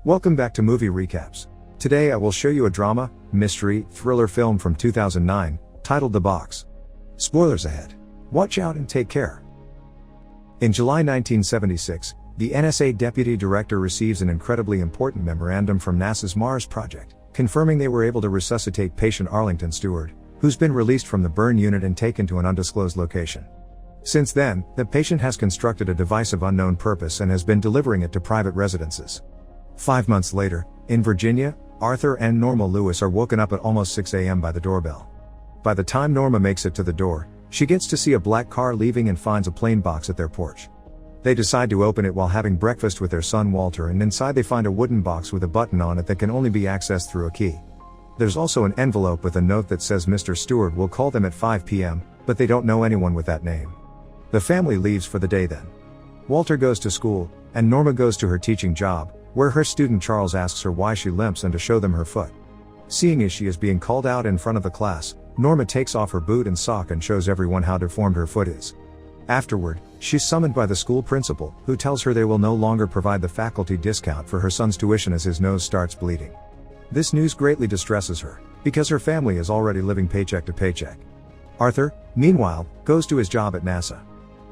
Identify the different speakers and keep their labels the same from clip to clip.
Speaker 1: Welcome back to Movie Recaps. Today I will show you a drama, mystery, thriller film from 2009, titled The Box. Spoilers ahead. Watch out and take care. In July 1976, the NSA deputy director receives an incredibly important memorandum from NASA's Mars project, confirming they were able to resuscitate patient Arlington Stewart, who's been released from the burn unit and taken to an undisclosed location. Since then, the patient has constructed a device of unknown purpose and has been delivering it to private residences. 5 months later, in Virginia, Arthur and Norma Lewis are woken up at almost 6 a.m. by the doorbell. By the time Norma makes it to the door, she gets to see a black car leaving and finds a plain box at their porch. They decide to open it while having breakfast with their son Walter, and inside they find a wooden box with a button on it that can only be accessed through a key. There's also an envelope with a note that says Mr. Stewart will call them at 5 p.m., but they don't know anyone with that name. The family leaves for the day then. Walter goes to school, and Norma goes to her teaching job, where her student Charles asks her why she limps and to show them her foot. Seeing as she is being called out in front of the class, Norma takes off her boot and sock and shows everyone how deformed her foot is. Afterward, she's summoned by the school principal, who tells her they will no longer provide the faculty discount for her son's tuition as his nose starts bleeding. This news greatly distresses her, because her family is already living paycheck to paycheck. Arthur, meanwhile, goes to his job at NASA.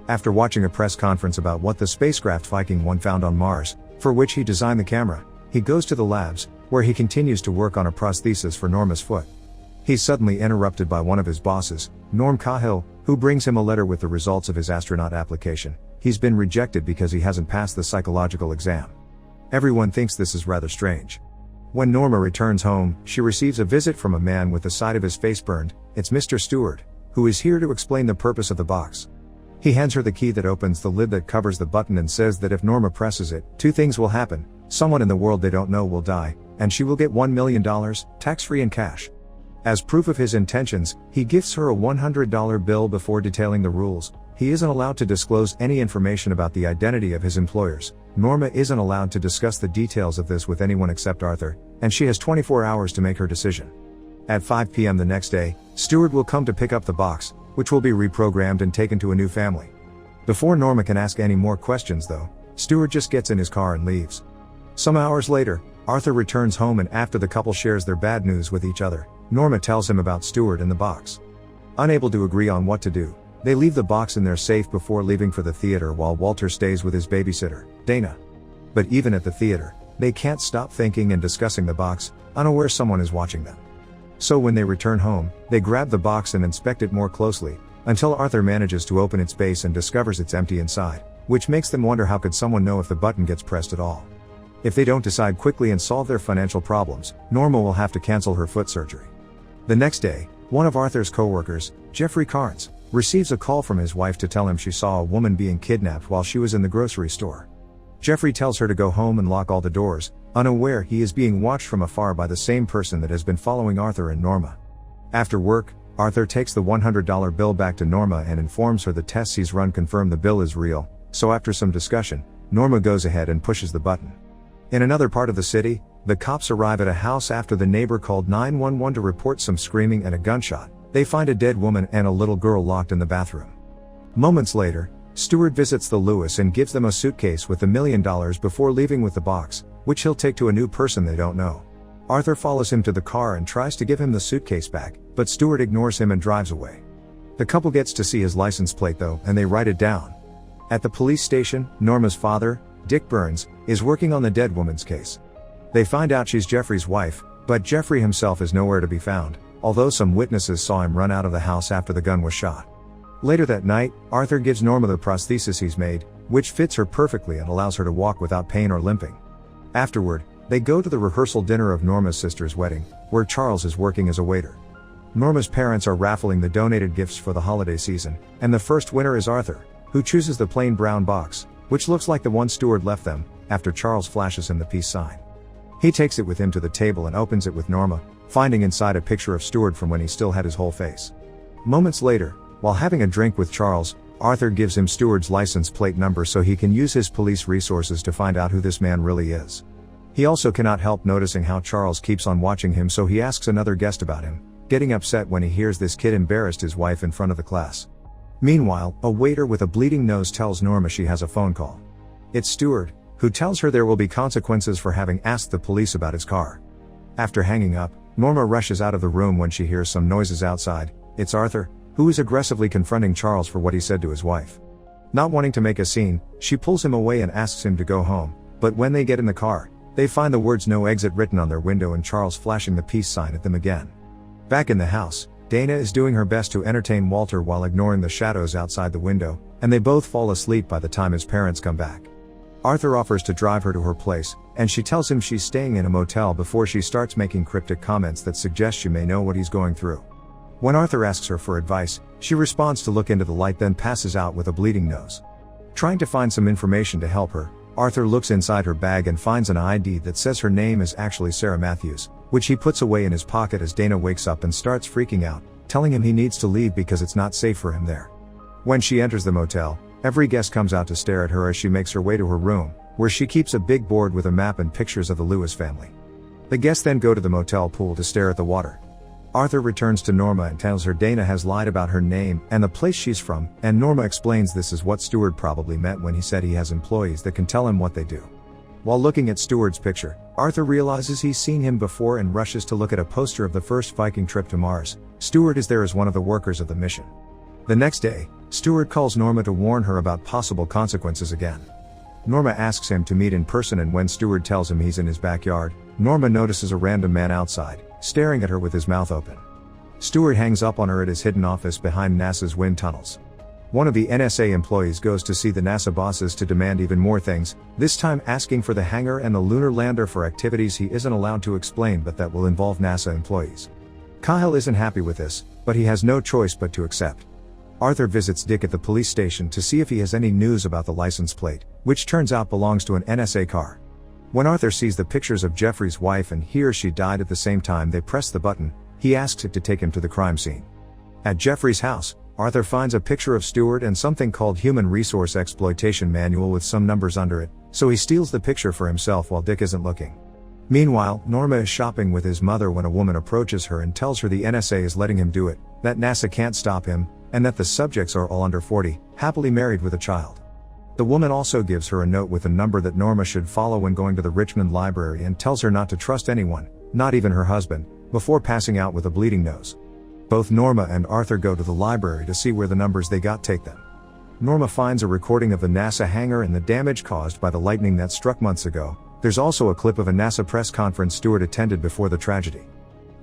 Speaker 1: After watching a press conference about what the spacecraft Viking 1 found on Mars, for which he designed the camera, he goes to the labs, where he continues to work on a prosthesis for Norma's foot. He's suddenly interrupted by one of his bosses, Norm Cahill, who brings him a letter with the results of his astronaut application. He's been rejected because he hasn't passed the psychological exam. Everyone thinks this is rather strange. When Norma returns home, she receives a visit from a man with the side of his face burned. It's Mr. Stewart, who is here to explain the purpose of the box. He hands her the key that opens the lid that covers the button and says that if Norma presses it, 2 things will happen: someone in the world they don't know will die, and she will get $1 million, tax-free in cash. As proof of his intentions, he gifts her a $100 bill before detailing the rules. He isn't allowed to disclose any information about the identity of his employers. Norma isn't allowed to discuss the details of this with anyone except Arthur, and she has 24 hours to make her decision. At 5 p.m. the next day, Stewart will come to pick up the box, which will be reprogrammed and taken to a new family. Before Norma can ask any more questions though, Stewart just gets in his car and leaves. Some hours later, Arthur returns home, and after the couple shares their bad news with each other, Norma tells him about Stewart and the box. Unable to agree on what to do, they leave the box in their safe before leaving for the theater while Walter stays with his babysitter, Dana. But even at the theater, they can't stop thinking and discussing the box, unaware someone is watching them. So when they return home, they grab the box and inspect it more closely, until Arthur manages to open its base and discovers it's empty inside, which makes them wonder how could someone know if the button gets pressed at all. If they don't decide quickly and solve their financial problems, Norma will have to cancel her foot surgery. The next day, one of Arthur's co-workers, Jeffrey Carnes, receives a call from his wife to tell him she saw a woman being kidnapped while she was in the grocery store. Jeffrey tells her to go home and lock all the doors, unaware he is being watched from afar by the same person that has been following Arthur and Norma. After work, Arthur takes the $100 bill back to Norma and informs her the tests he's run confirm the bill is real, so after some discussion, Norma goes ahead and pushes the button. In another part of the city, the cops arrive at a house after the neighbor called 911 to report some screaming and a gunshot. They find a dead woman and a little girl locked in the bathroom. Moments later, Stewart visits the Lewis and gives them a suitcase with $1 million before leaving with the box, which he'll take to a new person they don't know. Arthur follows him to the car and tries to give him the suitcase back, but Stewart ignores him and drives away. The couple gets to see his license plate though, and they write it down. At the police station, Norma's father, Dick Burns, is working on the dead woman's case. They find out she's Jeffrey's wife, but Jeffrey himself is nowhere to be found, although some witnesses saw him run out of the house after the gun was shot. Later that night, Arthur gives Norma the prosthesis he's made, which fits her perfectly and allows her to walk without pain or limping. Afterward, they go to the rehearsal dinner of Norma's sister's wedding, where Charles is working as a waiter. Norma's parents are raffling the donated gifts for the holiday season, and the first winner is Arthur, who chooses the plain brown box, which looks like the one Stewart left them, after Charles flashes him the peace sign. He takes it with him to the table and opens it with Norma, finding inside a picture of Stewart from when he still had his whole face. Moments later, while having a drink with Charles, Arthur gives him Stewart's license plate number so he can use his police resources to find out who this man really is. He also cannot help noticing how Charles keeps on watching him, so he asks another guest about him, getting upset when he hears this kid embarrassed his wife in front of the class. Meanwhile, a waiter with a bleeding nose tells Norma she has a phone call. It's Stewart, who tells her there will be consequences for having asked the police about his car. After hanging up, Norma rushes out of the room when she hears some noises outside. It's Arthur, who is aggressively confronting Charles for what he said to his wife. Not wanting to make a scene, she pulls him away and asks him to go home, but when they get in the car, they find the words "no exit" written on their window and Charles flashing the peace sign at them again. Back in the house, Dana is doing her best to entertain Walter while ignoring the shadows outside the window, and they both fall asleep by the time his parents come back. Arthur offers to drive her to her place, and she tells him she's staying in a motel before she starts making cryptic comments that suggest she may know what he's going through. When Arthur asks her for advice, she responds to look into the light, then passes out with a bleeding nose. Trying to find some information to help her, Arthur looks inside her bag and finds an ID that says her name is actually Sarah Matthews, which he puts away in his pocket as Dana wakes up and starts freaking out, telling him he needs to leave because it's not safe for him there. When she enters the motel, every guest comes out to stare at her as she makes her way to her room, where she keeps a big board with a map and pictures of the Lewis family. The guests then go to the motel pool to stare at the water. Arthur returns to Norma and tells her Dana has lied about her name and the place she's from, and Norma explains this is what Stewart probably meant when he said he has employees that can tell him what they do. While looking at Stewart's picture, Arthur realizes he's seen him before and rushes to look at a poster of the first Viking trip to Mars. Stewart is there as one of the workers of the mission. The next day, Stewart calls Norma to warn her about possible consequences again. Norma asks him to meet in person, and when Stewart tells him he's in his backyard, Norma notices a random man outside, staring at her with his mouth open. Stewart hangs up on her at his hidden office behind NASA's wind tunnels. One of the NSA employees goes to see the NASA bosses to demand even more things, this time asking for the hangar and the lunar lander for activities he isn't allowed to explain but that will involve NASA employees. Kyle isn't happy with this, but he has no choice but to accept. Arthur visits Dick at the police station to see if he has any news about the license plate, which turns out belongs to an NSA car. When Arthur sees the pictures of Jeffrey's wife and hears she died at the same time they press the button, he asks it to take him to the crime scene. At Jeffrey's house, Arthur finds a picture of Stewart and something called Human Resource Exploitation Manual with some numbers under it, so he steals the picture for himself while Dick isn't looking. Meanwhile, Norma is shopping with his mother when a woman approaches her and tells her the NSA is letting him do it, that NASA can't stop him, and that the subjects are all under 40, happily married with a child. The woman also gives her a note with a number that Norma should follow when going to the Richmond Library and tells her not to trust anyone, not even her husband, before passing out with a bleeding nose. Both Norma and Arthur go to the library to see where the numbers they got take them. Norma finds a recording of the NASA hangar and the damage caused by the lightning that struck months ago. There's also a clip of a NASA press conference Stewart attended before the tragedy.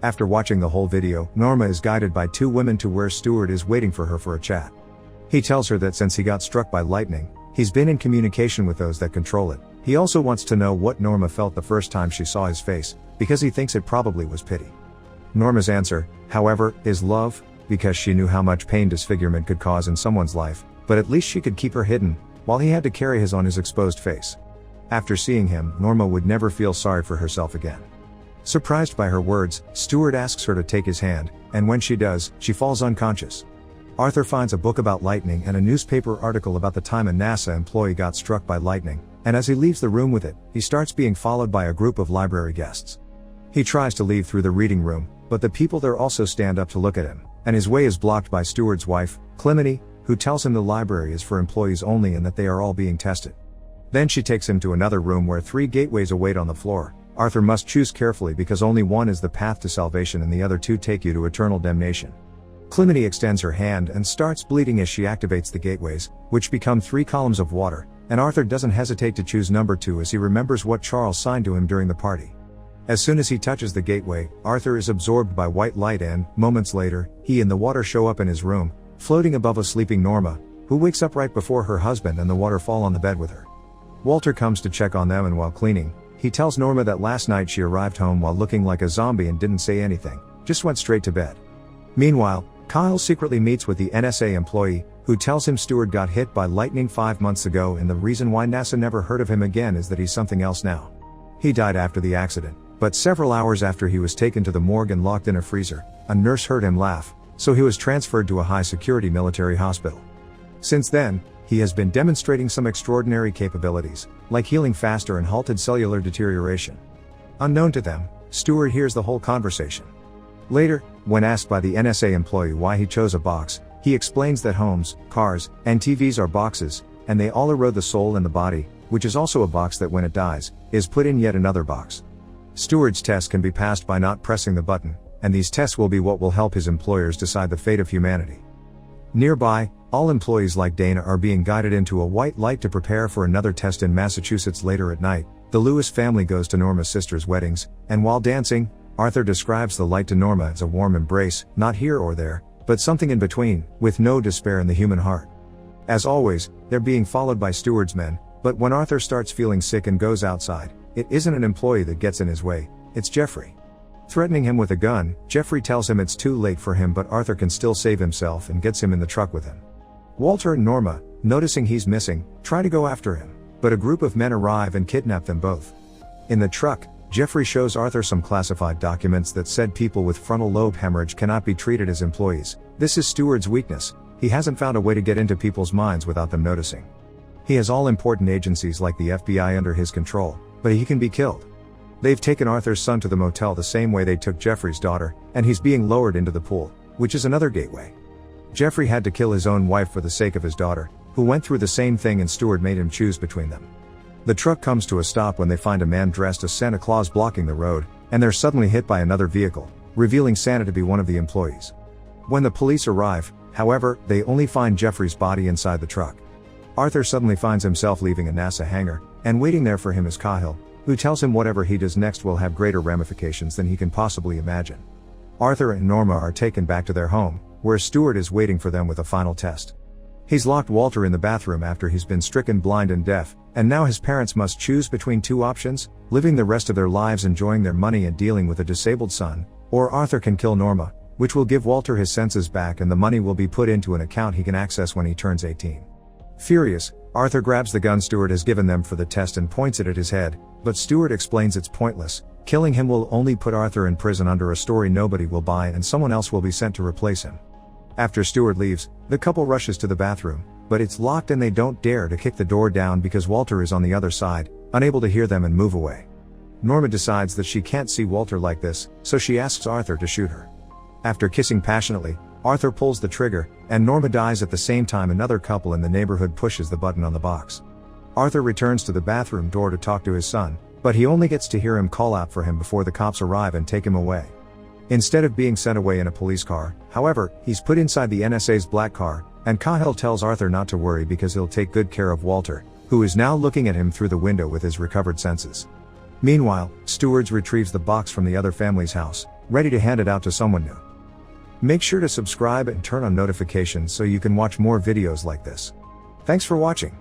Speaker 1: After watching the whole video, Norma is guided by two women to where Stewart is waiting for her for a chat. He tells her that since he got struck by lightning, he's been in communication with those that control it. He also wants to know what Norma felt the first time she saw his face, because he thinks it probably was pity. Norma's answer, however, is love, because she knew how much pain disfigurement could cause in someone's life, but at least she could keep her hidden, while he had to carry his on his exposed face. After seeing him, Norma would never feel sorry for herself again. Surprised by her words, Stewart asks her to take his hand, and when she does, she falls unconscious. Arthur finds a book about lightning and a newspaper article about the time a NASA employee got struck by lightning, and as he leaves the room with it, he starts being followed by a group of library guests. He tries to leave through the reading room, but the people there also stand up to look at him, and his way is blocked by Stewart's wife, Clemeny, who tells him the library is for employees only and that they are all being tested. Then she takes him to another room where 3 gateways await on the floor. Arthur must choose carefully because only one is the path to salvation and the other 2 take you to eternal damnation. Clemeny extends her hand and starts bleeding as she activates the gateways, which become 3 columns of water, and Arthur doesn't hesitate to choose number 2 as he remembers what Charles signed to him during the party. As soon as he touches the gateway, Arthur is absorbed by white light and, moments later, he and the water show up in his room, floating above a sleeping Norma, who wakes up right before her husband and the water fall on the bed with her. Walter comes to check on them, and while cleaning, he tells Norma that last night she arrived home while looking like a zombie and didn't say anything, just went straight to bed. Meanwhile, Kyle secretly meets with the NSA employee, who tells him Stewart got hit by lightning 5 months ago and the reason why NASA never heard of him again is that he's something else now. He died after the accident, but several hours after he was taken to the morgue and locked in a freezer, a nurse heard him laugh, so he was transferred to a high-security military hospital. Since then, he has been demonstrating some extraordinary capabilities, like healing faster and halted cellular deterioration. Unknown to them, Stewart hears the whole conversation. Later, when asked by the NSA employee why he chose a box, he explains that homes, cars, and TVs are boxes, and they all erode the soul and the body, which is also a box that when it dies, is put in yet another box. Steward's test can be passed by not pressing the button, and these tests will be what will help his employers decide the fate of humanity. Nearby, all employees like Dana are being guided into a white light to prepare for another test in Massachusetts later at night. The Lewis family goes to Norma's sister's weddings, and while dancing, Arthur describes the light to Norma as a warm embrace, not here or there, but something in between, with no despair in the human heart. As always, they're being followed by Steward's men, but when Arthur starts feeling sick and goes outside, it isn't an employee that gets in his way, it's Jeffrey. Threatening him with a gun, Jeffrey tells him it's too late for him, but Arthur can still save himself and gets him in the truck with him. Walter and Norma, noticing he's missing, try to go after him, but a group of men arrive and kidnap them both. In the truck, Jeffrey shows Arthur some classified documents that said people with frontal lobe hemorrhage cannot be treated as employees. This is Steward's weakness. He hasn't found a way to get into people's minds without them noticing. He has all important agencies like the FBI under his control, but he can be killed. They've taken Arthur's son to the motel the same way they took Jeffrey's daughter, and he's being lowered into the pool, which is another gateway. Jeffrey had to kill his own wife for the sake of his daughter, who went through the same thing, and Steward made him choose between them. The truck comes to a stop when they find a man dressed as Santa Claus blocking the road, and they're suddenly hit by another vehicle, revealing Santa to be one of the employees. When the police arrive, however, they only find Jeffrey's body inside the truck. Arthur suddenly finds himself leaving a NASA hangar, and waiting there for him is Cahill, who tells him whatever he does next will have greater ramifications than he can possibly imagine. Arthur and Norma are taken back to their home, where Steward is waiting for them with a final test. He's locked Walter in the bathroom after he's been stricken blind and deaf, and now his parents must choose between two options: living the rest of their lives enjoying their money and dealing with a disabled son, or Arthur can kill Norma, which will give Walter his senses back and the money will be put into an account he can access when he turns 18. Furious, Arthur grabs the gun Steward has given them for the test and points it at his head, but Steward explains it's pointless. Killing him will only put Arthur in prison under a story nobody will buy, and someone else will be sent to replace him. After Steward leaves, the couple rushes to the bathroom, but it's locked and they don't dare to kick the door down because Walter is on the other side, unable to hear them, and move away. Norma decides that she can't see Walter like this, so she asks Arthur to shoot her. After kissing passionately, Arthur pulls the trigger, and Norma dies at the same time another couple in the neighborhood pushes the button on the box. Arthur returns to the bathroom door to talk to his son, but he only gets to hear him call out for him before the cops arrive and take him away. Instead of being sent away in a police car, however, he's put inside the NSA's black car, and Cahill tells Arthur not to worry because he'll take good care of Walter, who is now looking at him through the window with his recovered senses. Meanwhile, Steward retrieves the box from the other family's house, ready to hand it out to someone new. Make sure to subscribe and turn on notifications so you can watch more videos like this. Thanks for watching.